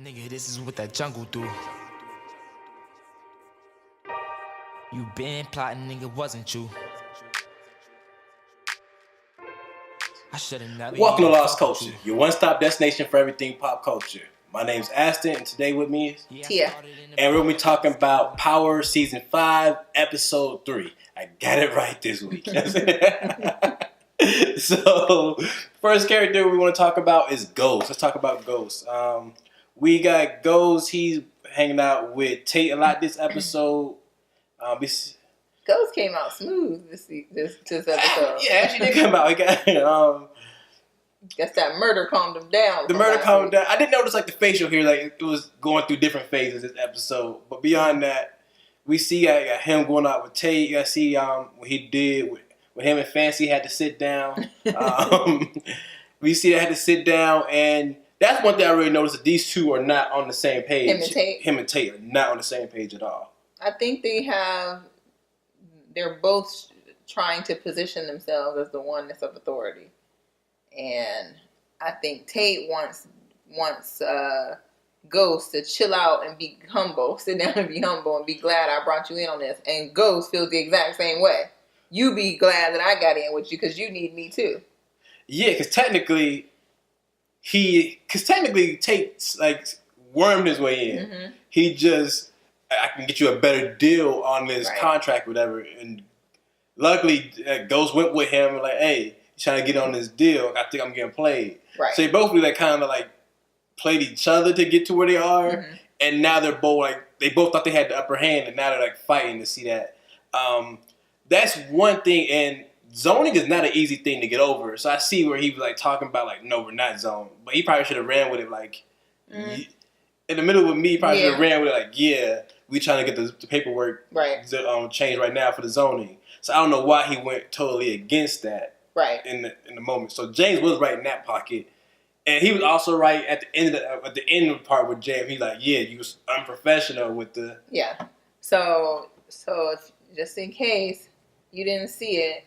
Nigga, this is what that jungle do. You been plotting, nigga, wasn't you? I should've never. Welcome to Lost Culture, your one-stop destination for everything pop culture. My name's Astøn, and today with me is Tia. And we're going to be talking about Power Season 5, Episode 3. I got it right this week. So, first character we want to talk about is Ghost. Let's talk about Ghost. We got Ghost. He's hanging out with tATE a lot this episode. Ghost came out smooth this episode. Yeah, actually did come out. He got, guess that murder calmed him down. The murder calmed him down. I didn't notice like the facial here, like it was going through different phases this episode. But beyond that, we see him going out with tATE. I see what he did with him and Fancy had to sit down. We see they had to sit down, and that's one thing I really noticed, that these two are not on the same page. Him and tATE are not on the same page at all. I think they're both trying to position themselves as the oneness of authority. And I think tATE wants Ghost to chill out and be humble, sit down and be humble and be glad I brought you in on this. And Ghost feels the exact same way. You be glad that I got in with you because you need me too. Yeah, because technically tATE's like wormed his way in. Mm-hmm. He just, I can get you a better deal on this contract, whatever. And luckily, Ghost went with him and like, hey, trying to get on this deal. I think I'm getting played. Right. So they both really like kind of like played each other to get to where they are. Mm-hmm. And now they're both like, they both thought they had the upper hand, and now they're like fighting to see that. That's one thing, and zoning is not an easy thing to get over. So I see where he was like talking about like, no, we're not zoned. But he probably should have ran with it like, in the middle with me, he probably should have ran with it like, yeah, we trying to get the paperwork changed right now for the zoning. So I don't know why he went totally against that. Right. In the moment. So James was right in that pocket. And he was also right at the end of the part with James. He's like, yeah, you was unprofessional with the... Yeah. So if, just in case you didn't see it,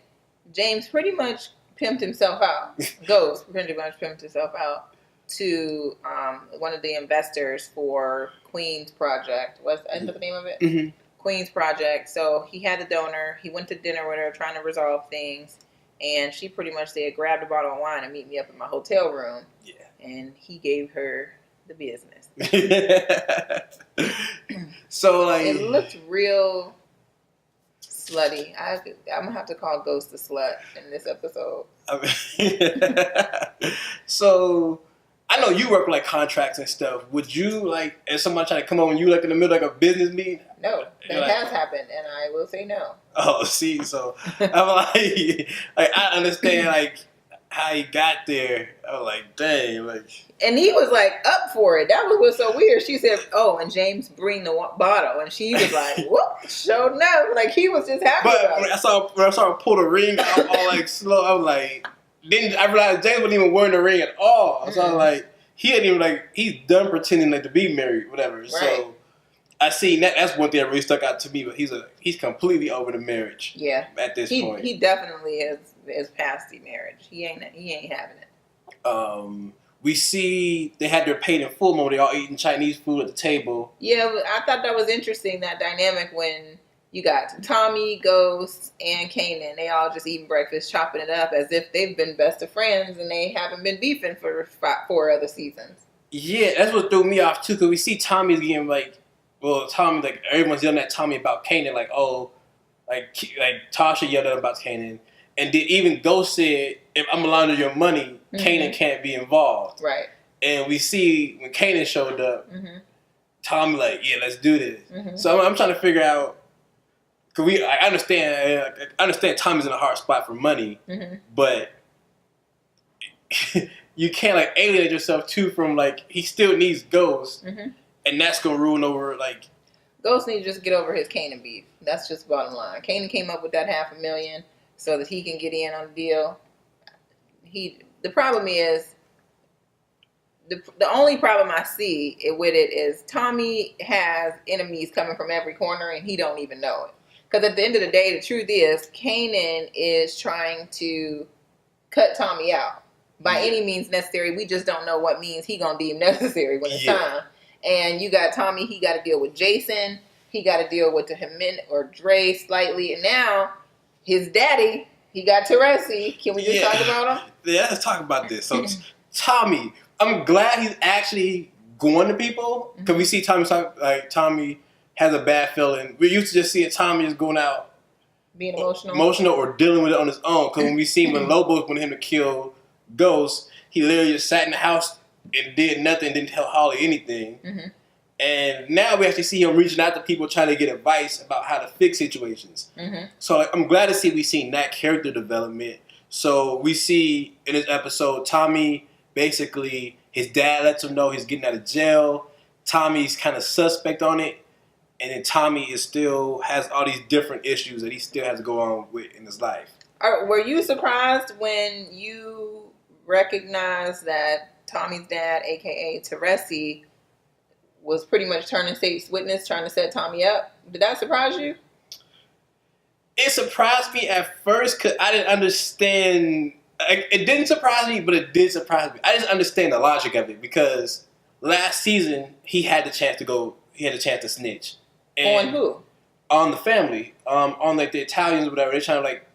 James pretty much pimped himself out. Ghost pretty much pimped himself out to one of the investors for Queen's Project. What's the name of it? Mm-hmm. Queen's Project. So he had a donor. He went to dinner with her trying to resolve things. And she pretty much said, grab a bottle of wine and meet me up in my hotel room. Yeah. And he gave her the business. So, like... It looked real slutty. I'm going to have to call Ghost a slut in this episode. So, I know you work with, like, contracts and stuff. Would you, like, if somebody try to come on you, like, in the middle of, like, a business meeting? No, that has happened, and I will say no. Oh, see, so I'm like I understand, like, how he got there. I was like, dang, like. And he was, like, up for it. That was what's so weird. She said, oh, and James bring the bottle, and she was like, whoop, sure enough. Like, he was just happy about it. But when I saw her pull the ring out all, like, slow, I was like, then I realized James wasn't even wearing the ring at all. So I was like, he ain't even, like, he's done pretending, like, to be married, whatever. Right. So I seen that. That's one thing that really stuck out to me. But he's completely over the marriage. Yeah. At this point, he definitely is past the marriage. He ain't having it. We see they had their paid in full moment. They all eating Chinese food at the table. Yeah, I thought that was interesting, that dynamic when you got Tommy, Ghost, and Kannon. They all just eating breakfast, chopping it up as if they've been best of friends and they haven't been beefing for 4 other seasons. Yeah, that's what threw me off too. Because we see Tommy's getting like. Well, Tommy, like, everyone's yelling at Tommy about Kannon, like, oh, like Tasha yelled at him about Kannon. And then even Ghost said, if I'm gonna launder your money, Kannon can't be involved. Right. And we see when Kannon showed up, Tommy like, yeah, let's do this. Mm-hmm. So I'm trying to figure out, because I understand Tommy's in a hard spot for money, but you can't, like, alienate yourself, too, from, like, he still needs Ghost. And that's going to ruin over, like... Ghost needs to just get over his Kannon beef. That's just bottom line. Kannon came up with that $500,000 so that he can get in on the deal. The problem is... The only problem I see with it is Tommy has enemies coming from every corner and he don't even know it. Because at the end of the day, the truth is, Kannon is trying to cut Tommy out. By any means necessary. We just don't know what means he going to deem necessary when it's time. And you got Tommy, he got to deal with Jason. He got to deal with the hemenz or Dre slightly. And now his daddy, he got Tariq. Can we just talk about him? Yeah, let's talk about this. So Tommy, I'm glad he's actually going to people because we see Tommy talk like Tommy has a bad feeling. We used to just see Tommy just going out being emotional or dealing with it on his own. Because when we seen when Lobo wanted him to kill Ghost, he literally just sat in the house and did nothing, didn't tell Holly anything. Mm-hmm. And now we actually see him reaching out to people trying to get advice about how to fix situations. Mm-hmm. So I'm glad to see we've seen that character development. So we see in this episode, Tommy basically, his dad lets him know he's getting out of jail. Tommy's kind of suspect on it. And then Tommy is still has all these different issues that he still has to go on with in his life. Were you surprised when you recognized that Tommy's dad, a.k.a. Tariq, was pretty much turning state's witness, trying to set Tommy up? Did that surprise you? It surprised me at first because I didn't understand. It didn't surprise me, but it did surprise me. I didn't understand the logic of it because last season he had the chance to go. He had a chance to snitch. And on who? On the family. On like the Italians or whatever. They're trying to like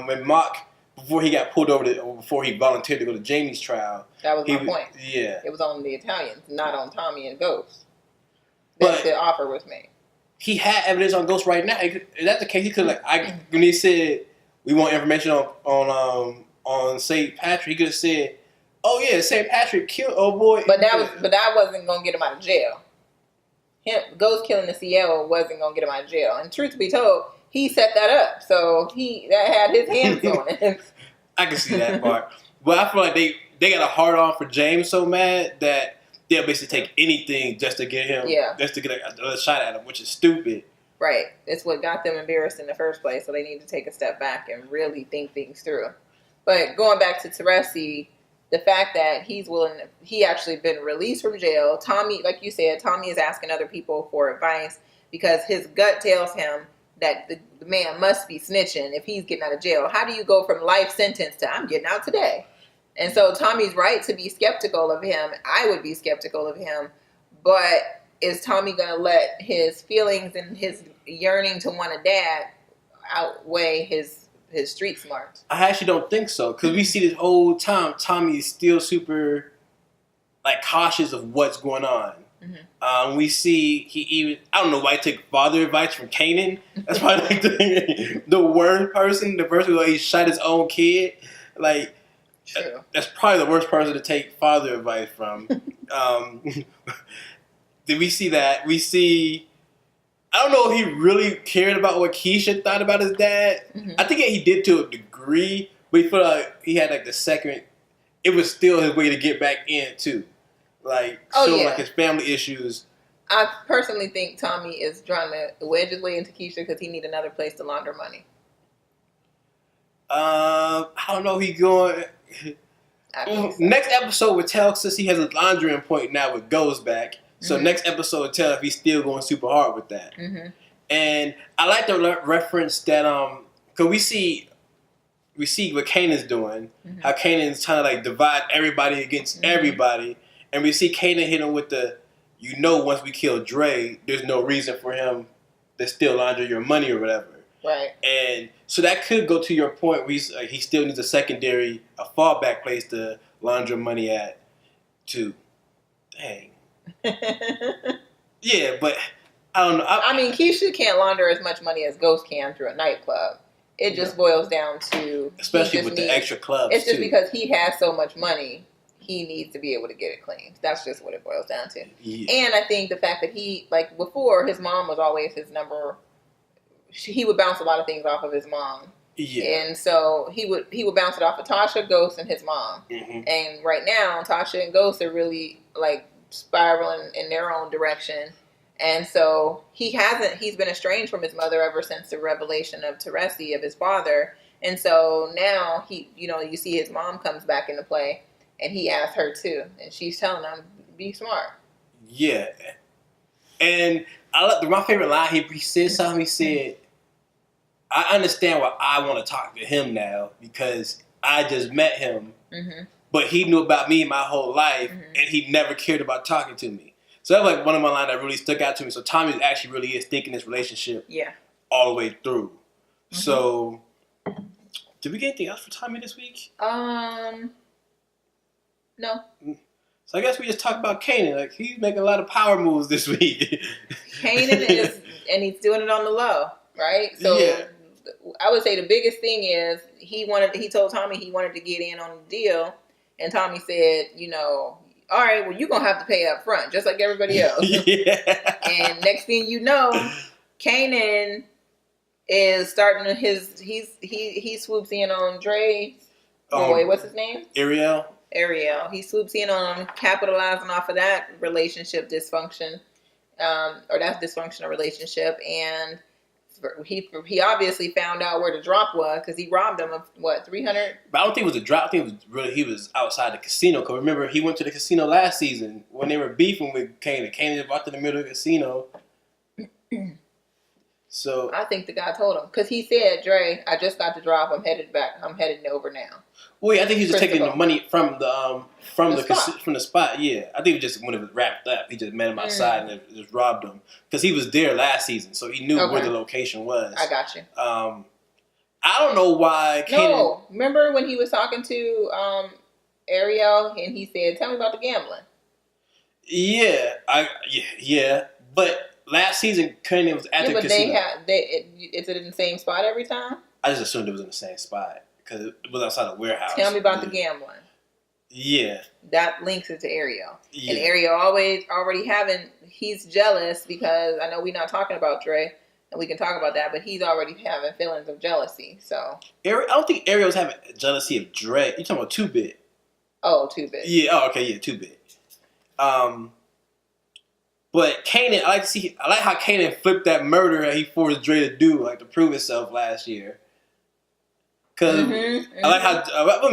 when Mock, before he got pulled over before he volunteered to go to Jamie's trial. That was my point. Yeah. It was on the Italians, not on Tommy and Ghost. That the offer was made. He had evidence on Ghost right now. If that's the case, he could when he said we want information on St. Patrick, he could have said, "Oh yeah, St. Patrick killed old boy." But that wasn't gonna get him out of jail. Ghost killing the CL wasn't gonna get him out of jail. And truth be told, he set that up, so that had his hands on it. I can see that part, but I feel like they got a hard on for James so mad that they'll basically take anything just to get him, just to get another shot at him, which is stupid. Right. It's what got them embarrassed in the first place, so they need to take a step back and really think things through. But going back to Tariq, the fact that he actually been released from jail. Tommy, like you said, Tommy is asking other people for advice because his gut tells him that the man must be snitching if he's getting out of jail. How do you go from life sentence to I'm getting out today? And so Tommy's right to be skeptical of him. I would be skeptical of him. But is Tommy going to let his feelings and his yearning to want a dad outweigh his street smarts? I actually don't think so. Because we see this whole time, Tommy is still super cautious of what's going on. Mm-hmm. We see he even, I don't know why he took father advice from Kannon. That's probably the worst person. The person who he shot his own kid. True. That's probably the worst person to take father advice from. Did we see that? We see, I don't know if he really cared about what Keisha thought about his dad. Mm-hmm. I think he did to a degree, but he felt like he had the second, it was still his way to get back in too. His family issues. I personally think Tommy is trying to wedge his way into Keisha because he need another place to launder money. I don't know if he's going. Next episode would tell since he has a laundering point now with Goes back. So next episode would tell if he's still going super hard with that. Mm-hmm. And I like the reference that because we see what Kanon's doing, how Kanon's trying to divide everybody against everybody, and we see Kanon hit him with the, once we kill Dre, there's no reason for him to still launder your money or whatever. Right. And so that could go to your point where he still needs a fallback place to launder money at, too. Dang. Yeah, but I don't know. I mean, Keisha can't launder as much money as Ghost can through a nightclub. It just boils down to... Especially with the extra clubs, It's just because he has so much money, he needs to be able to get it clean. That's just what it boils down to. Yeah. And I think the fact that he, before, his mom was always his number... He would bounce a lot of things off of his mom. Yeah. And so he would bounce it off of Tasha, Ghost, and his mom. Mm-hmm. And right now, Tasha and Ghost are really spiraling in their own direction. And so he's been estranged from his mother ever since the revelation of Tariq, of his father. And so now you see his mom comes back into play and he asked her too. And she's telling him, be smart. Yeah. And my favorite line, he said something, he said, I understand why I want to talk to him now because I just met him, but he knew about me my whole life and he never cared about talking to me. So that's like one of my lines that really stuck out to me. So Tommy actually really is thinking this relationship all the way through. Mm-hmm. So did we get anything else for Tommy this week? No. So I guess we just talked about Kannon. Like, he's making a lot of power moves this week. Kannon is, and he's doing it on the low, right? So I would say the biggest thing is he told Tommy he wanted to get in on the deal, and Tommy said, you know, all right, well, you're going to have to pay up front, just like everybody else. And next thing you know, Kannon is starting he swoops in on Dre's boy, what's his name? Ariel. He swoops in on him, capitalizing off of that relationship dysfunction, or that dysfunctional relationship, and he obviously found out where the drop was because he robbed him of what, 300? But I don't think it was a drop. I think it was really he was outside the casino. Because remember, he went to the casino last season when they were beefing with Kannon. Kannon walked in the middle of the casino. So I think the guy told him because he said, "Dre, I just got the drop. I'm headed back. I'm headed over now." Well, yeah, I think he was just taking the money from the spot. Yeah, I think it was just when it was wrapped up, he just met him outside and just robbed him because he was there last season, so he knew where the location was. I got you. I don't know why. No, remember when he was talking to Ariel and he said, "Tell me about the gambling." Yeah, but last season, Kannon was at the casino. Is it in the same spot every time? I just assumed it was in the same spot because it was outside the warehouse. Tell me about the gambling. Yeah. That links it to Ariel. Yeah. And Ariel he's jealous because I know we're not talking about Dre, and we can talk about that, but he's already having feelings of jealousy, so. I don't think Ariel's having jealousy of Dre. You're talking about 2-Bit. Oh, 2-Bit. Yeah, oh, okay, yeah, 2-Bit. But Kannon, I like how Kannon flipped that murder that he forced Dre to do, like to prove himself last year. Because I like how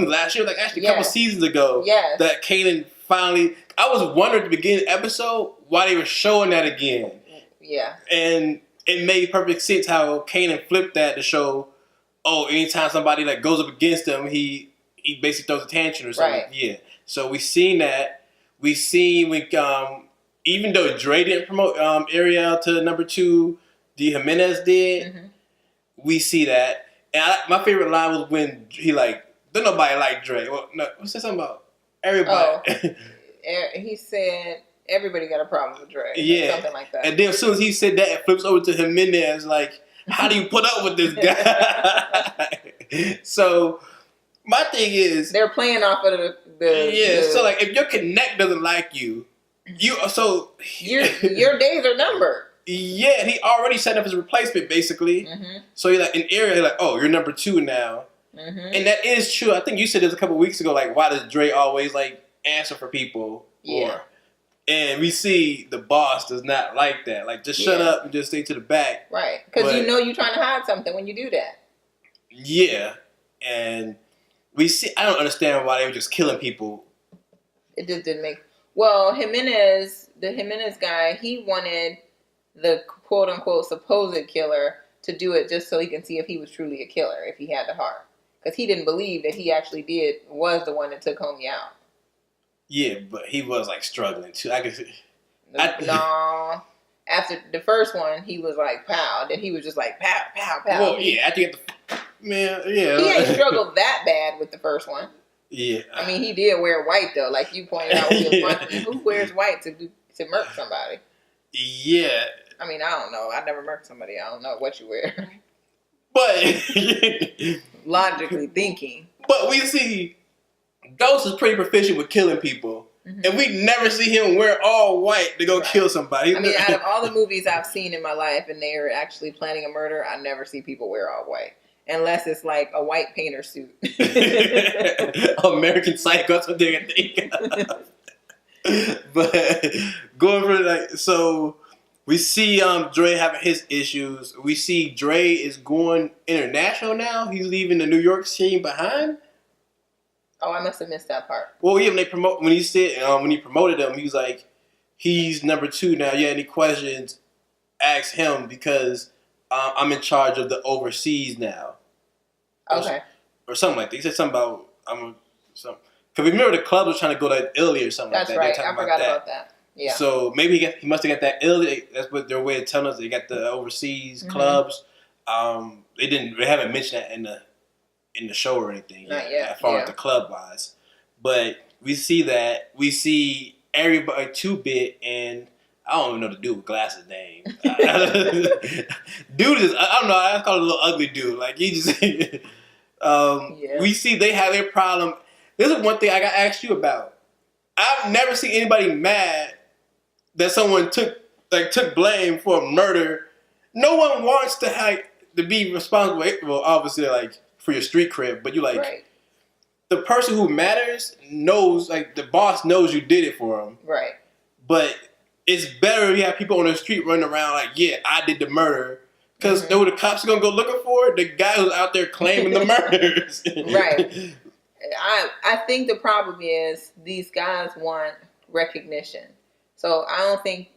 last year, like actually a couple seasons ago, that Kannon finally. I was wondering at the beginning of the episode why they were showing that again. Yeah, and it made perfect sense how Kannon flipped that to show, anytime somebody like goes up against him, he basically throws a tantrum or something. Right. Yeah, so we seen that. We seen even though Dre didn't promote Ariel to number 2, D. Hemenz did. Mm-hmm. We see that. And my favorite line was when he don't nobody like Dre. Well, no, what's that something about? Everybody. He said everybody got a problem with Dre. Yeah. Something like that. And then as soon as he said that, it flips over to Hemenz like, how do you put up with this guy? So my thing is, they're playing off of the so like if your connect doesn't like you, your days are numbered. Yeah, he already set up his replacement basically. Mm-hmm. So you're like in area, you're like, you're number 2 now, and that is true. I think you said this a couple weeks ago. Like, why does Dre always like answer for people? Yeah. And we see the boss does not like that. Like, just shut up and just stay to the back. Right, because you know you're trying to hide something when you do that. Yeah, and we see. I don't understand why they were just killing people. It just didn't make. Well, the Hemenz guy, he wanted the quote-unquote supposed killer to do it just so he can see if he was truly a killer, if he had the heart. Because he didn't believe that he actually was the one that took Homie out. Yeah, but he was, like, struggling, too. No. After the first one, he was like, pow. Then he was just like, pow, pow, pow. Well, yeah, after you get man, yeah. He ain't struggled that bad with the first one. Yeah. I mean, he did wear white, though. Like you pointed out, who wears white to murk somebody? Yeah. I mean, I don't know. I never murked somebody. I don't know what you wear. But logically thinking. But we see Ghost is pretty proficient with killing people. Mm-hmm. And we never see him wear all white to go kill somebody. I mean, out of all the movies I've seen in my life and they are actually planning a murder, I never see people wear all white. Unless it's like a white painter suit. American Psycho, that's what they're going to think. But going for so we see Dre having his issues. We see Dre is going international now. He's leaving the New York scene behind. Oh, I must have missed that part. Well, yeah, when he promoted him, he was like, he's number 2 now. Yeah, any questions, ask him because I'm in charge of the overseas now. Okay. Or something like that. He said something about because remember the club was trying to go to Italy or something like that. That's right. I forgot about that. Yeah. So maybe he must have got that ill. That's what their way of telling us. They got the overseas clubs. They haven't mentioned that in the show or anything Not yet. as far as the club wise. But we see that. We see everybody 2-bit, and I don't even know the dude with glasses name. Dude is, I don't know, I call it a little ugly dude. Like, he just, we see they have their problem. This is one thing I got to ask you about. I've never seen anybody mad that someone took blame for a murder. No one wants to be responsible. Well, obviously, like, for your street cred, but you like, right. The person who matters knows, like, the boss knows you did it for him. Right. But it's better if you have people on the street running around like, yeah, I did the murder. Because know who the cops are going to go looking for? The guy who's out there claiming the murders. Right. I think the problem is these guys want recognition. So I don't think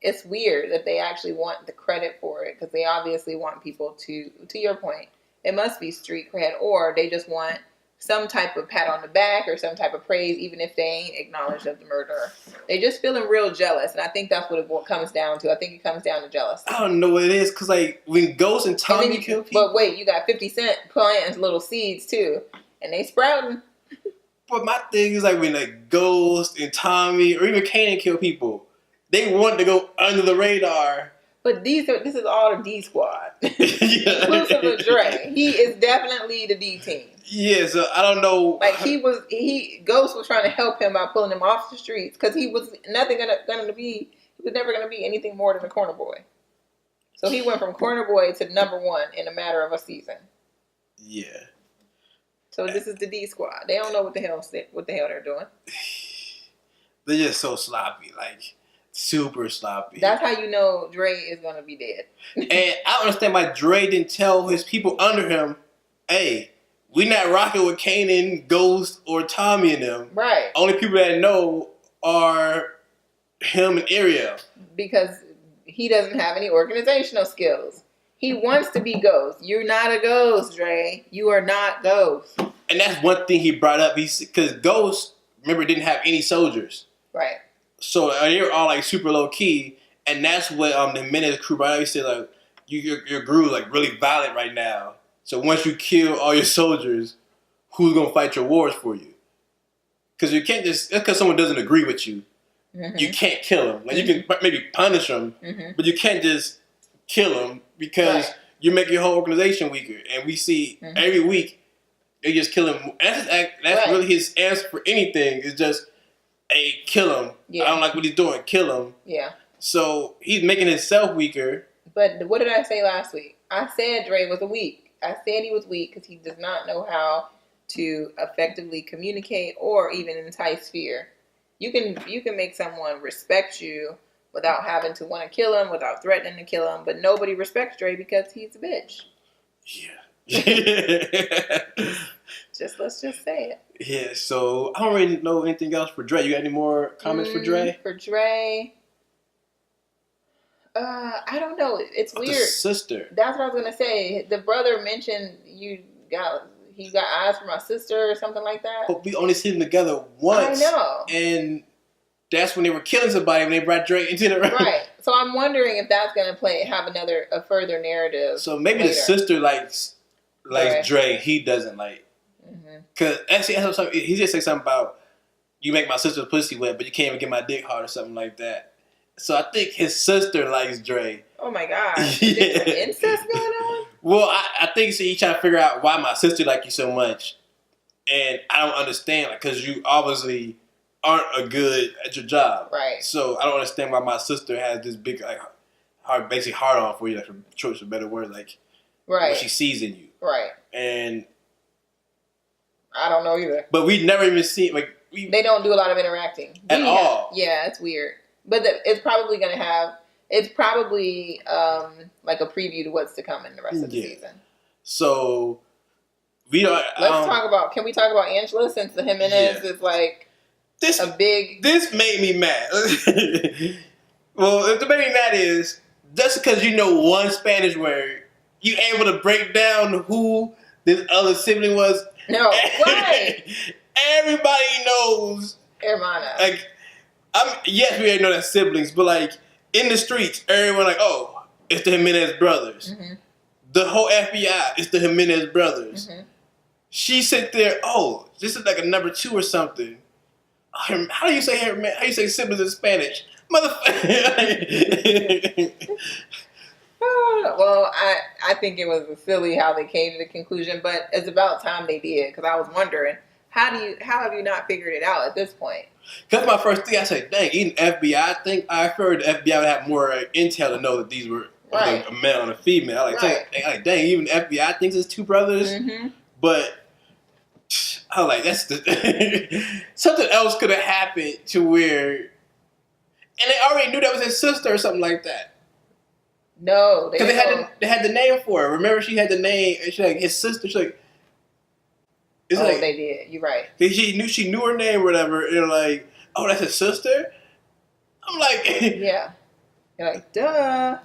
it's weird that they actually want the credit for it, because they obviously want people to your point, it must be street cred, or they just want some type of pat on the back or some type of praise, even if they ain't acknowledged of the murderer. They just feeling real jealous, and I think that's what it comes down to. I think it comes down to jealousy. I don't know what it is, because like when Ghost and Tommy kill people. But wait, you got 50 Cent planting little seeds too, and they sprouting. But my thing is like when like Ghost and Tommy or even Kannon kill people, they want to go under the radar. But this is all the D squad, inclusive of Dre. He is definitely the D team. Yeah, so I don't know. Like Ghost was trying to help him by pulling him off the streets, because he was never gonna be anything more than a corner boy. So he went from corner boy to number one in a matter of a season. Yeah. So this is the D squad. They don't know what the hell they're doing. They're just so sloppy, like super sloppy. That's how you know Dre is gonna be dead. And I don't understand why Dre didn't tell his people under him, hey, we not rocking with Kannon, Ghost, or Tommy and them. Right. Only people that know are him and Ariel. Because he doesn't have any organizational skills. He wants to be Ghost. You're not a Ghost, Dre. You are not Ghost. And that's one thing he brought up. Because Ghost, remember, didn't have any soldiers. Right. So they were all like super low key. And that's what the Hemenz crew brought up. He said, like, your crew like really violent right now. So once you kill all your soldiers, who's going to fight your wars for you? Because you can't just, that's because someone doesn't agree with you. You can't kill them. Like, you can maybe punish them, but you can't just kill them, because you make your whole organization weaker. And we see every week they just kill him. That's really his answer for anything, is just, hey, kill him. I don't like what he's doing. Kill him. Yeah. So he's making himself weaker. But what did I say last week? I said Dre was weak. I said he was weak because he does not know how to effectively communicate or even entice fear. You can make someone respect you without having to want to kill him, without threatening to kill him, but nobody respects Dre because he's a bitch. Yeah. Let's just say it. Yeah, so I don't really know anything else for Dre. You got any more comments for Dre? For Dre, I don't know. It's weird. The sister. That's what I was gonna say. The brother mentioned he got eyes for my sister or something like that. But we only seen them together once. I know. And that's when they were killing somebody when they brought Dre into the right. So I'm wondering if that's gonna have a further narrative. So maybe later. The sister likes Dre. He doesn't like. Cause actually, he just say something about you make my sister's pussy wet, but you can't even get my dick hard or something like that. So I think his sister likes Dre. Oh my God. Yeah. Is there some incest going on? Well, I think so. He's trying to figure out why my sister like you so much. And I don't understand, because you obviously aren't good at your job. Right. So I don't understand why my sister has this big, basically hard on for you, like, for choice of a better word, like, what she sees in you. Right. And I don't know either. But we never even seen, they don't do a lot of interacting. At all. Yeah, it's weird. But it's probably going to have, like a preview to what's to come in the rest of the season. So, can we talk about Angela, since the Hemenz is like this made me mad. Well, the made me mad is, just because you know one Spanish word, you able to break down who this other sibling was. No, why? Everybody knows. Hermana. Yes, we already know that siblings, but like in the streets, everyone like, oh, it's the Jimenez brothers. Mm-hmm. The whole FBI, it's the Jimenez brothers. Mm-hmm. She sit there, oh, this is like a number 2 or something. How do you say How do you say siblings in Spanish? Motherfucker. Well, I think it was silly how they came to the conclusion, but it's about time they did, because I was wondering, how have you not figured it out at this point? That's my first thing. I said, dang, even FBI, I think I heard the FBI would have more intel to know that these were right. a male and a female. Like, Right. Dang, even the FBI thinks it's 2 brothers. Mm-hmm. But I was like, that's something else could have happened to where, and they already knew that was his sister or something like that. No, because they had the name for her. Remember, she had the name, and she like his sister. She's like, it's like they did. You're right. She knew her name or whatever. And they're like, oh, that's his sister. I'm like, yeah. You're like, duh.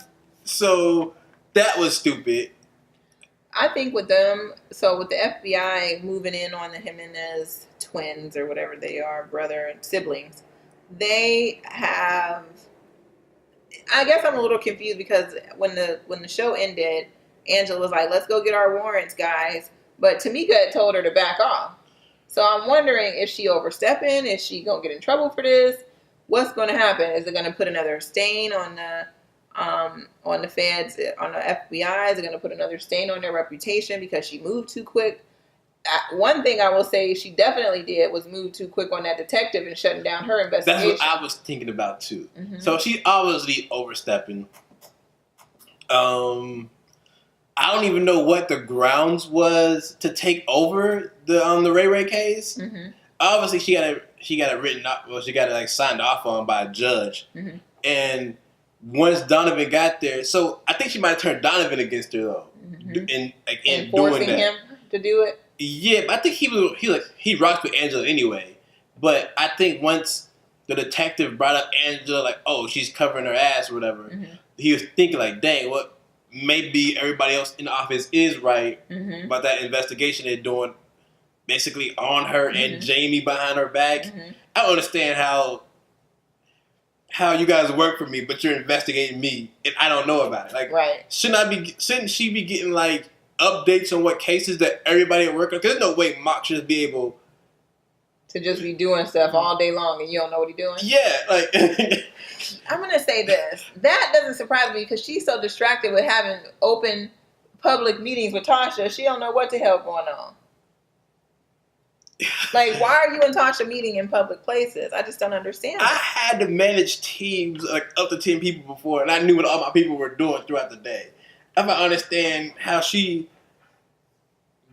So that was stupid. I think with them, so with the FBI moving in on the Jimenez twins or whatever they are, brother and siblings, they have. I guess I'm a little confused because when the show ended, Angela was like, "Let's go get our warrants, guys," but Tamika had told her to back off. So I'm wondering, is she overstepping? Is she gonna get in trouble for this? What's going to happen? Is it going to put another stain on the feds, on the FBI? Is it going to put another stain on their reputation because she moved too quick? One thing I will say she definitely did was move too quick on that detective and shutting down her investigation. That's what I was thinking about too. Mm-hmm. So she obviously overstepping. I don't even know what the grounds was to take over the Ray Ray case. Mm-hmm. Obviously, she got it written up. Well, she got it like signed off on by a judge. Mm-hmm. And once Donovan got there, so I think she might have turned Donovan against her though, mm-hmm. in forcing doing that. him to do it. Yeah, but I think he rocks with Angela anyway. But I think once the detective brought up Angela, like, oh, she's covering her ass or whatever, mm-hmm. he was thinking like, dang, what? Maybe everybody else in the office is right mm-hmm. about that investigation they're doing, basically on her mm-hmm. and Jamie behind her back. Mm-hmm. I don't understand how you guys work for me, but you're investigating me and I don't know about it. Like, right. Shouldn't she be getting like updates on what cases that everybody at work on? Because there's no way Mock should be able to just be doing stuff all day long and you don't know what he's doing. Yeah, like I'm gonna say this. That doesn't surprise me because she's so distracted with having open public meetings with Tasha. She don't know what the hell going on. Like, why are you and Tasha meeting in public places? I just don't understand. I had to manage teams like up to 10 people before, and I knew what all my people were doing throughout the day. If I understand how she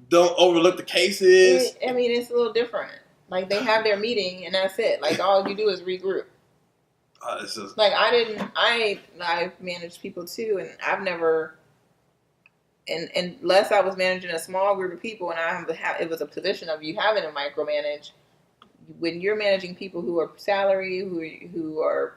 don't overlook the cases. I mean, it's a little different. Like, they have their meeting and that's it. Like, all you do is regroup. Like, I've managed people too, and I've never, and unless I was managing a small group of people and it was a position of you having to micromanage, when you're managing people who are salary, who are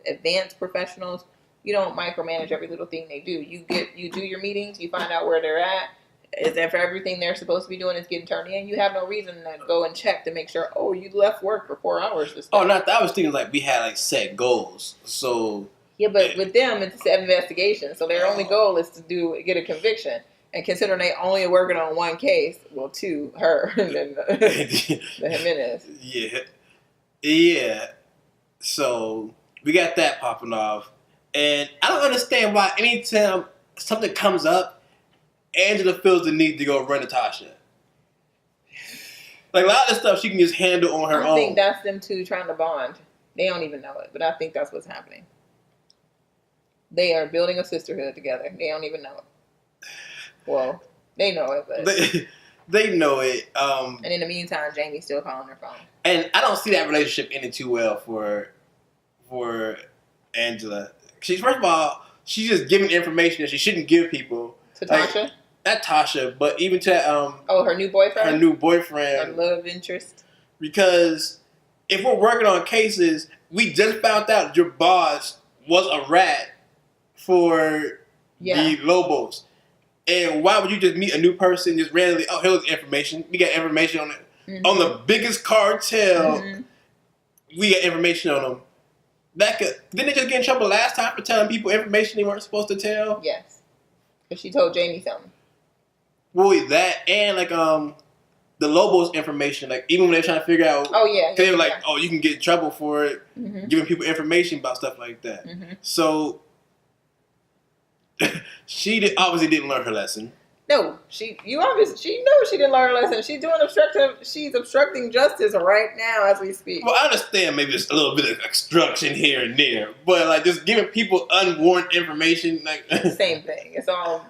advanced professionals, you don't micromanage every little thing they do. You do your meetings, you find out where they're at. Is if everything they're supposed to be doing is getting turned in, you have no reason to go and check to make sure, oh, you left work for 4 hours this day. Oh, not that. I was thinking like we had like set goals. So yeah, but with them, it's an investigation. So their only goal is to get a conviction. And considering they only are working on one case, well, 2, her, and then the Jimenez. Yeah. So we got that popping off. And I don't understand why anytime something comes up, Angela feels the need to go run to Tasha. Like, a lot of stuff she can just handle on her own. I think that's them two trying to bond. They don't even know it, but I think that's what's happening. They are building a sisterhood together. They don't even know it. Well, they know it, but they know it. And in the meantime, Jamie's still calling her phone. And I don't see that relationship ending too well for Angela. First of all, she's just giving information that she shouldn't give people. To Tasha? Not Tasha, but even to her new boyfriend? Her new boyfriend. Her love interest. Because if we're working on cases, we just found out that your boss was a rat for the Lobos. And why would you just meet a new person just randomly? Oh, here's information. We got information on it. Mm-hmm. On the biggest cartel, we got information on them. didn't they just get in trouble last time for telling people information they weren't supposed to tell? Yes. Because she told Jamie something. Well, that and like the Lobos information, like even when they're trying to figure out, they were like, oh, you can get in trouble for it, giving people information about stuff like that. So she obviously didn't learn her lesson. No, she knows she didn't learn her lesson. She's obstructing justice right now as we speak. Well, I understand maybe there's a little bit of obstruction here and there, but like just giving people unwarranted information, like same thing. It's all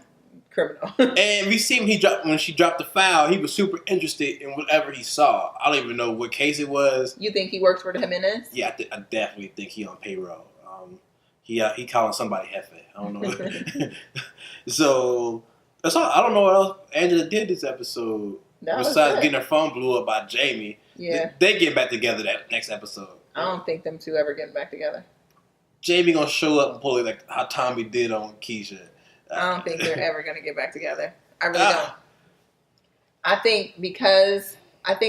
criminal. And we see when she dropped the file, he was super interested in whatever he saw. I don't even know what case it was. You think he works for the Hemenz? Yeah, I definitely think he on payroll. He calling somebody Hefe. I don't know. So that's all. I don't know what else Angela did this episode besides getting her phone blew up by Jamie. Yeah, they get back together that next episode. I don't think them two ever getting back together. Jamie gonna show up and pull it like how Tommy did on Keisha. I don't think they're ever going to get back together. I really don't. I think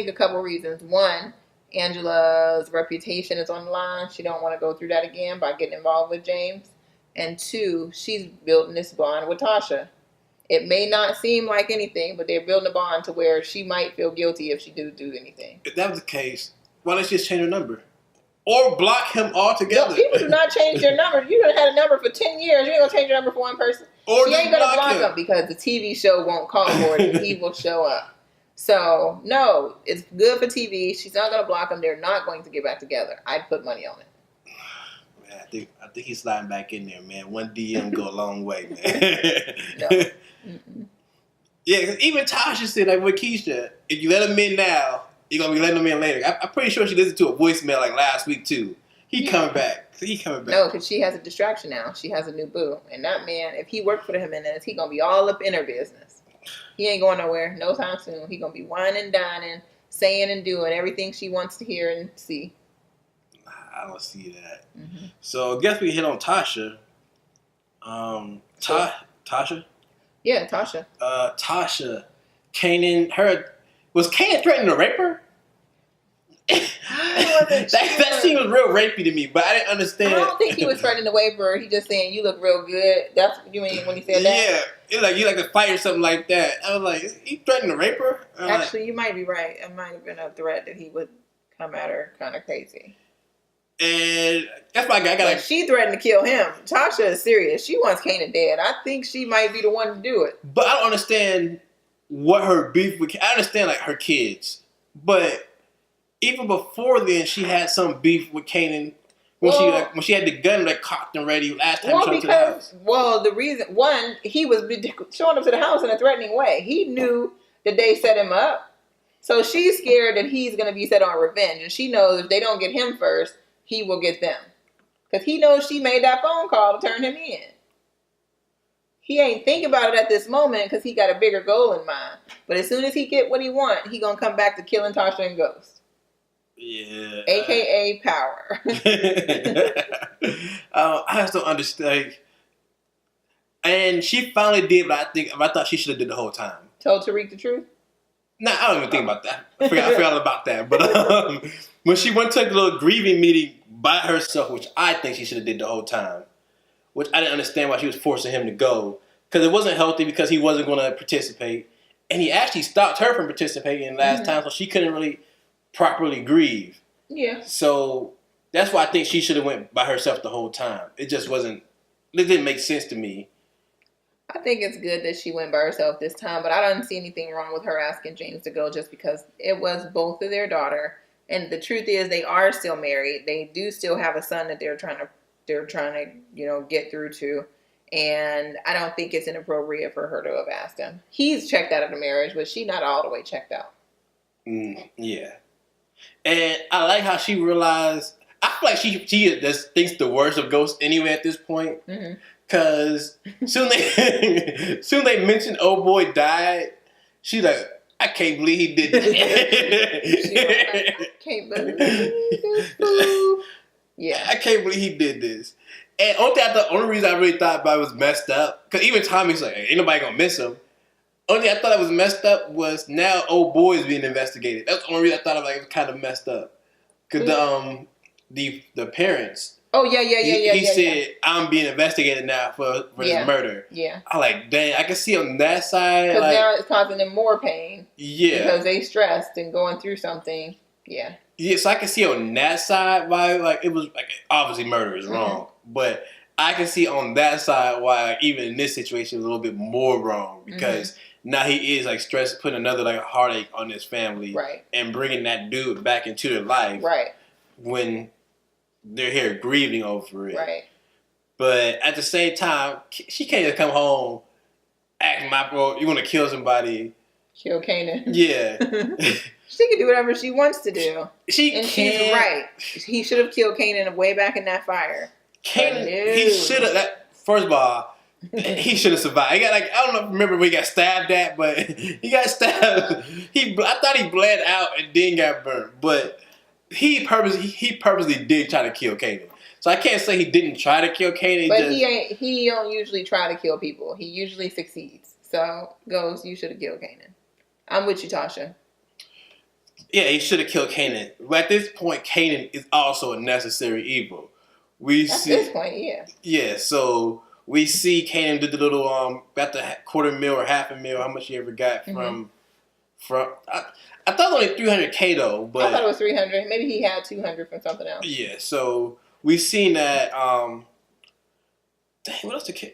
a couple reasons. One, Angela's reputation is on the line. She don't want to go through that again by getting involved with James. And two, she's building this bond with Tasha. It may not seem like anything, but they're building a bond to where she might feel guilty if she do anything. If that was the case, why don't she just change her number? Or block him altogether. No, people do not change their number. You done had a number for 10 years. You ain't going to change your number for one person. Or she ain't going to block him because the TV show won't call for it and he will show up. So, no, it's good for TV. She's not going to block him. They're not going to get back together. I'd put money on it. Man, I think he's sliding back in there, man. One DM go a long way, man. No. Yeah, because even Tasha said, like with Keisha, if you let him in now, you're going to be letting him in later. I'm pretty sure she listened to a voicemail like last week, too. He coming back. No, because she has a distraction now. She has a new boo. And that man, if he worked for the Hemenz, he going to be all up in her business. He ain't going nowhere no time soon. He going to be whining, dining, saying and doing everything she wants to hear and see. I don't see that. So I guess we hit on Tasha. Tasha? Yeah, Tasha. Tasha. Kannon, was Kannon threatening to rape her? That seemed real rapey to me, but I didn't understand. I don't think he was threatening to rape her. He just saying, you look real good. That's what you mean when he said that? Yeah. It's like you like to fight or something like that. I was like, is he threatening to rape her? Actually, you might be right. It might have been a threat that he would come at her kind of crazy. And that's why I got she threatened to kill him. Tasha is serious. She wants Kannon dead. I think she might be the one to do it. But I don't understand what her beef with. I understand like her kids, but even before then, she had some beef with Kannon when she had the gun like cocked and ready last time she showed up to the house. Well, the reason one, he was showing up to the house in a threatening way. He knew that they set him up, so she's scared that he's going to be set on revenge, and she knows if they don't get him first, he will get them, because he knows she made that phone call to turn him in. He ain't think about it at this moment because he got a bigger goal in mind. But as soon as he get what he want, he gonna come back to killing Tasha and Ghost. Yeah. AKA power. I just don't understand. And she finally did what I thought she should have did the whole time. Told Tariq the truth? Nah, I don't even think about that. I forgot about that. But when she went to a little grieving meeting by herself, which I think she should have did the whole time, which I didn't understand why she was forcing him to go. Because it wasn't healthy because he wasn't going to participate. And he actually stopped her from participating last time, so she couldn't really properly grieve. Yeah. So that's why I think she should have went by herself the whole time. It didn't make sense to me. I think it's good that she went by herself this time, but I don't see anything wrong with her asking James to go just because it was both of their daughter. And the truth is they are still married. They do still have a son that they're trying to get through to. And I don't think it's inappropriate for her to have asked him. He's checked out of the marriage, but she's not all the way checked out. Yeah. And I like how she realized, I feel like she just thinks the worst of Ghost anyway at this point. Because soon they mentioned old boy died. She's like, I can't believe he did that. I can't believe this. Yeah, I can't believe he did this. And the only reason I really thought about it was messed up, because even Tommy's like, ain't nobody gonna miss him. Only thing I thought it was messed up was now old boy is being investigated. That's the only reason I thought it was kind of messed up. Because the parents, Oh, yeah. He said, I'm being investigated now for this murder. Yeah. I like, dang, I can see on that side. Because like, now it's causing them more pain. Yeah. Because they stressed and going through something. Yeah. Yeah, so I can see on that side why, like, it was, like, obviously murder is wrong. But I can see on that side why, like, even in this situation, it's a little bit more wrong. Because now he is, like, stressed, putting another, like, heartache on his family. Right. And bringing that dude back into their life. Right. When they're here grieving over it. Right. But at the same time, she can't just come home, act my bro, you want to kill somebody. Kill Kannon. Yeah. She can do whatever she wants to do. She's right. He should have killed Kannon way back in that fire. Kannon, he should have, first of all, he should have survived. He got, like, I don't know, remember where he got stabbed at, but he got stabbed. I thought he bled out and then got burned. But he purposely did try to kill Kannon. So I can't say he didn't try to kill Kannon. But he don't usually try to kill people. He usually succeeds. So goes, you should have killed Kannon. I'm with you, Tasha. Yeah, he should have killed Kannon. But at this point, Kannon is also a necessary evil. At this point, yeah. Yeah, so we see Kannon did the little got the $250,000 or $500,000, how much he ever got from I thought only $300K though, but I thought it was 300. Maybe he had 200 from something else. Yeah, so we seen that. Dang, what else did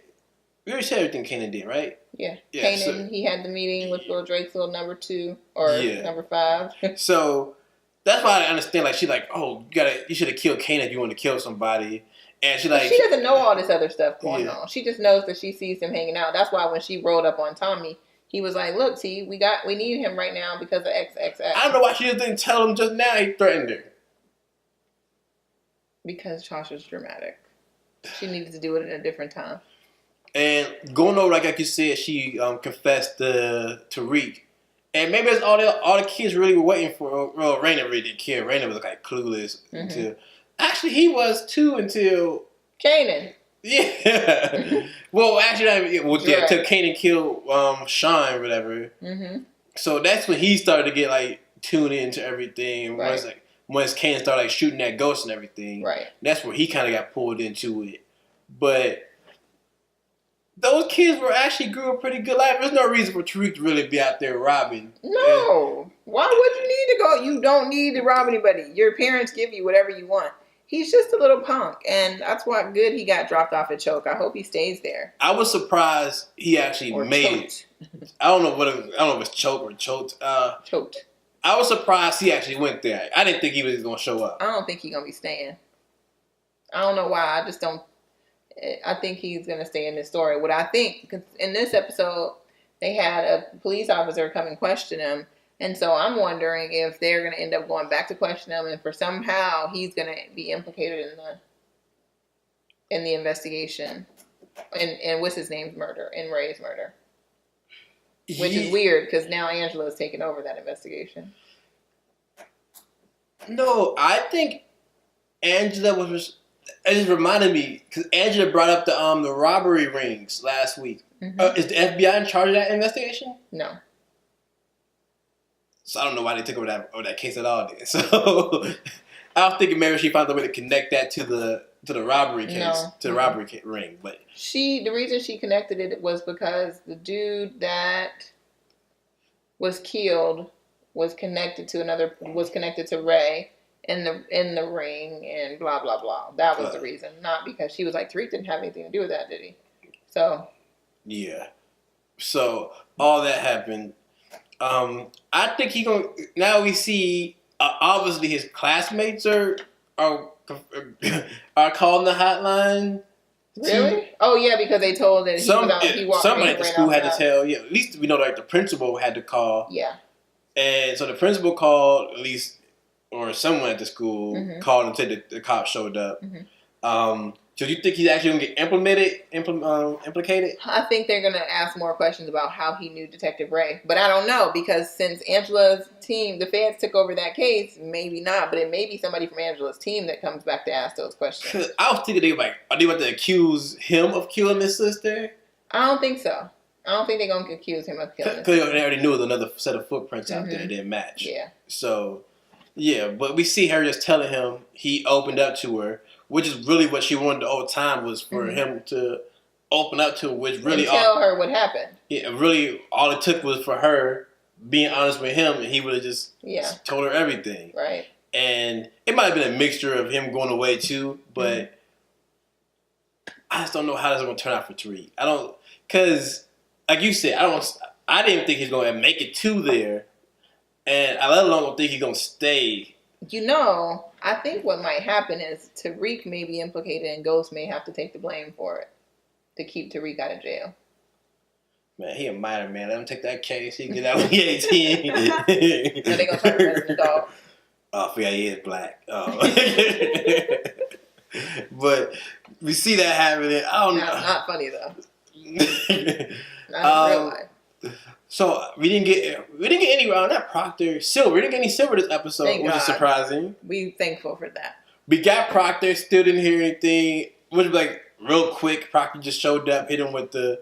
we already said everything Kannon did, right? Yeah, Kannon. He had the meeting with Lil Drake's little number 2 or number 5. So that's why I understand. Like, she's like, oh, you should have killed Kannon if you want to kill somebody. And she doesn't know all this other stuff going on. She just knows that she sees him hanging out. That's why when she rolled up on Tommy, he was like, look, T, we need him right now because of XXX. I don't know why she just didn't tell him just now he threatened her. Because Tasha's dramatic. She needed to do it at a different time. And going over, like you said, she confessed to Tariq. And maybe that's all the kids really were waiting for. Well, Raina really didn't care. Raina was like clueless until... Actually, he was too until... Kannon. Yeah. Well, actually, until Kannon killed Sean or whatever. So that's when he started to get like tuned into everything. Right. Once Kannon started like shooting that ghost and everything. Right. That's where he kind of got pulled into it. But those kids actually grew a pretty good life. There's no reason for Tariq to really be out there robbing. No. Why would you need to go? You don't need to rob anybody. Your parents give you whatever you want. He's just a little punk, and that's why good he got dropped off at Choke. I hope he stays there. I was surprised he actually made it. I don't know if it's Choke or Choked. Choked. I was surprised he actually went there. I didn't think he was going to show up. I don't think he's going to be staying. I don't know why. I just don't. I think he's going to stay in this story. What I think, cause in this episode, they had a police officer come and question him. And so I'm wondering if they're going to end up going back to question him, and for somehow he's going to be implicated in the investigation, and what's his name's murder, in Ray's murder, which is weird because now Angela's taking over that investigation. No, I think Angela was. It just reminded me because Angela brought up the robbery rings last week. Is the FBI in charge of that investigation? No. So I don't know why they took over that case at all. Then. So I was thinking maybe she found a way to connect that to the robbery case, to the robbery ring. But the reason she connected it was because the dude that was killed was connected to Ray in the ring and blah blah blah. That was the reason, not because she was like Tariq didn't have anything to do with that, did he? So yeah. So all that happened. I think he gonna. Now we see obviously his classmates are calling the hotline. Really? Oh yeah, because they told that somebody at the school had to tell. Yeah, at least we know like the principal had to call. Yeah. And so the principal called, at least, or someone at the school called and said that the cops showed up. So do you think he's actually going to get implicated? I think they're going to ask more questions about how he knew Detective Ray. But I don't know, because since Angela's team, the feds took over that case, maybe not. But it may be somebody from Angela's team that comes back to ask those questions. I was thinking are they about to accuse him of killing his sister? I don't think so. I don't think they're going to accuse him of killing his sister. Because they already knew there was another set of footprints out there that didn't match. Yeah. So, yeah, but we see her just telling him he opened up to her. which is really what she wanted the whole time, was for him to open up to, which really and tell her what happened. Yeah, really, all it took was for her being honest with him, and he would have just told her everything. Right. And it might have been a mixture of him going away too, but I just don't know how this is going to turn out for Tariq. I don't, because like you said, I didn't think he's going to make it to there, and I let alone don't think he's going to stay. You know, I think what might happen is Tariq may be implicated, and Ghost may have to take the blame for it to keep Tariq out of jail. Man, he a minor, man. Let him take that case. He can get out when he's 18. No, they gonna try to arrest the dog. Oh, yeah, he is black. Oh. But we see that happening. I don't know. Not funny though. Not in real life. So we didn't get any not Proctor, silver. We didn't get any silver this episode, which is surprising. We thankful for that. We got Proctor, still didn't hear anything. Which was like real quick. Proctor just showed up, hit him with the,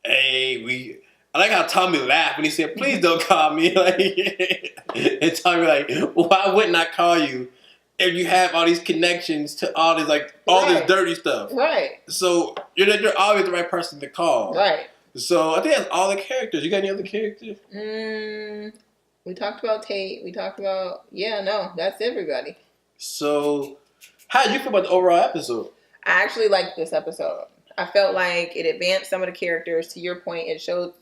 hey, I like how Tommy laughed when he said, "Please don't call me." Like, and Tommy like, "Why wouldn't I call you if you have all these connections to all this this dirty stuff?" Right. So you're always the right person to call. Right. So I think that's all the characters. You got any other characters? We talked about tATE. We talked about that's everybody. So how did you feel about the overall episode? I actually liked this episode. I felt like it advanced some of the characters. To your point, it showed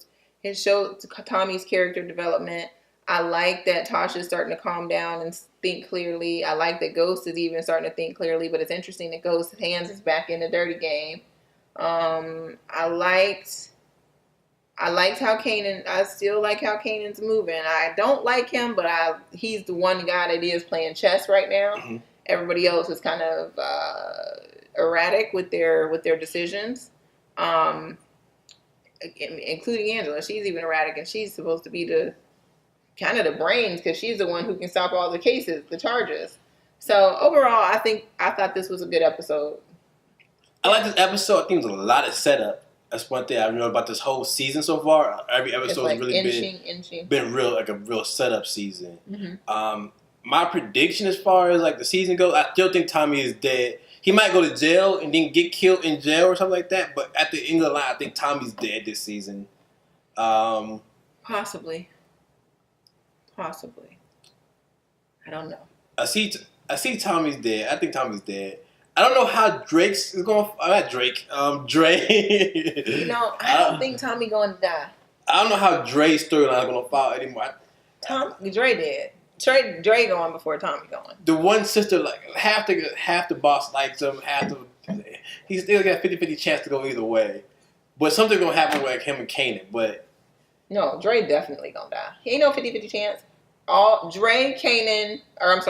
Tommy's character development. I like that Tasha's starting to calm down and think clearly. I like that Ghost is even starting to think clearly, but it's interesting that Ghost's hands is back in the dirty game. I liked how I still like how Kanon's moving. I don't like him, but he's the one guy that is playing chess right now. Mm-hmm. Everybody else is kind of erratic with their decisions, including Angela. She's even erratic, and she's supposed to be the brains, because she's the one who can stop all the cases, the charges. So overall, I thought this was a good episode. I like this episode. I think there's a lot of setup. That's one thing I know about this whole season so far. Every episode has really been real, like a real setup season. Mm-hmm. My prediction as far as like the season goes, I still think Tommy is dead. He might go to jail and then get killed in jail or something like that. But at the end of the line, I think Tommy's dead this season. Possibly. I don't know. I see Tommy's dead. I think Tommy's dead. I don't know how Drake's is going. Not Drake. Dre. I don't think Tommy going to die. I don't know how Dre's storyline is going to follow anymore. Dre dead. Dre going before Tommy going. The one sister, like half the boss likes him. He still got 50-50 chance to go either way. But something's gonna happen with like him and Kannon. But no, Dre definitely gonna die. He ain't no 50-50 chance.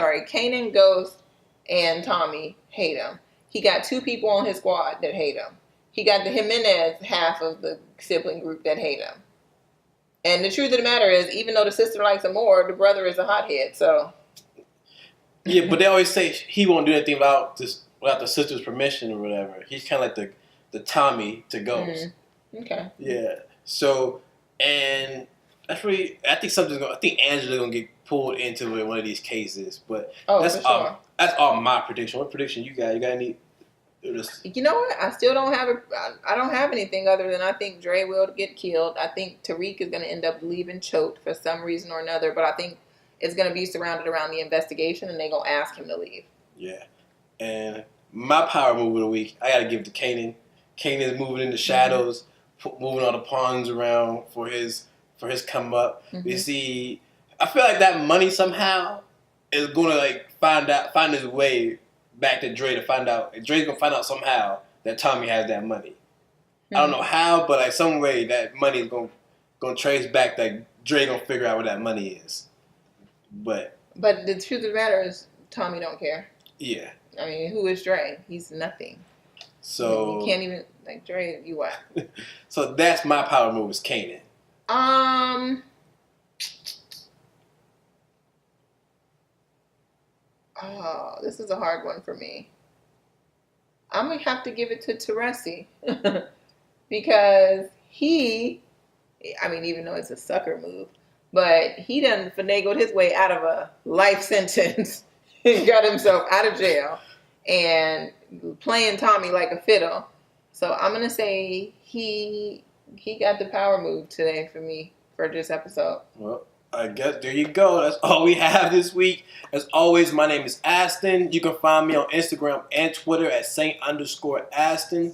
Kannon, Ghost, and Tommy hate him. He got 2 people on his squad that hate him. He got the Hemenz half of the sibling group that hate him. And the truth of the matter is, even though the sister likes him more, the brother is a hothead. So yeah, but they always say he won't do anything without the sister's permission or whatever. He's kind of like the Tommy to Ghost. Mm-hmm. Okay. Yeah. So, and that's really, I think Angela's gonna get pulled into one of these cases. But that's all my prediction. What prediction you got? You got any? You know what? I still don't have I don't have anything other than I think Dre will get killed. I think Tariq is going to end up leaving choked for some reason or another, but I think it's going to be surrounded around the investigation, and they're going to ask him to leave. Yeah. And my power move of the week, I got to give it to Kannon. Kanon's moving in the shadows, moving all the pawns around for his come up. Mm-hmm. You see, I feel like that money somehow is going to find his way back to Dre to find out. Dre's gonna find out somehow that Tommy has that money. Mm-hmm. I don't know how, but like some way that money is gonna trace back. That Dre gonna figure out where that money is. But the truth of the matter is, Tommy don't care. Yeah. I mean, who is Dre? He's nothing. So you can't even Dre. You what? So that's my power move is Kannon. Oh, this is a hard one for me. I'm going to have to give it to Tariq because even though it's a sucker move, but he done finagled his way out of a life sentence. He got himself out of jail. and playing Tommy like a fiddle. So I'm gonna say he got the power move today for me for this episode. Well, I guess there you go. That's all we have this week. As always, my name is Astøn. You can find me on Instagram and Twitter at Saint_Astøn.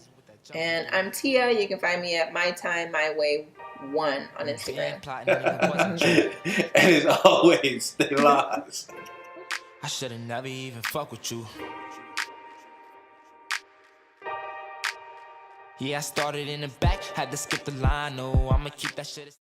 And I'm Tia. You can find me at MyTimeMyWay1 on Instagram. And as always, stay lost. I should've never even fuck with you. Yeah, I started in the back, had to skip the line. No, I'ma keep that shit.